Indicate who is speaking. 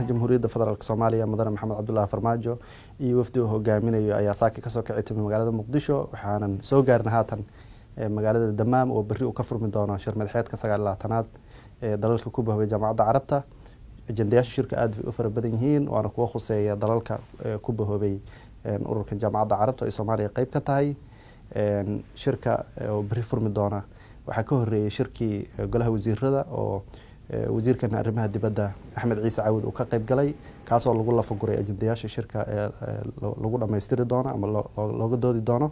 Speaker 1: jamhuuriyadda federaalk Soomaaliya mudane Maxamed Cabdullaahi Farmaajo iyo wafdi uu hogaaminayo ayaa saaki kasoo kici timay magaalada Muqdisho waxaanan soo gaarnay haatan magaalada Damaam oo berri uu ka furmi doono shir madaxeedka 29aad ee dalalka ku bahoobay Jaamacadda Carabta. ajendayaasha shirka aad u fara badan yihiin waana kuwa khuseeya dalalka ku bahoobay ururka Jaamacadda Carabta ee Soomaaliya qayb ka tahay. shirka oo berri furmi doona waxaa ka horeeyay shirkii golaha wasiirada oo wasiirkan arrimaha dibadda Axmed Ciise Caawud uu ka qayb galay kaas oo lagu lafaguray ajendayaasha shirka lagu dhameystiri doono ama looga doodi doono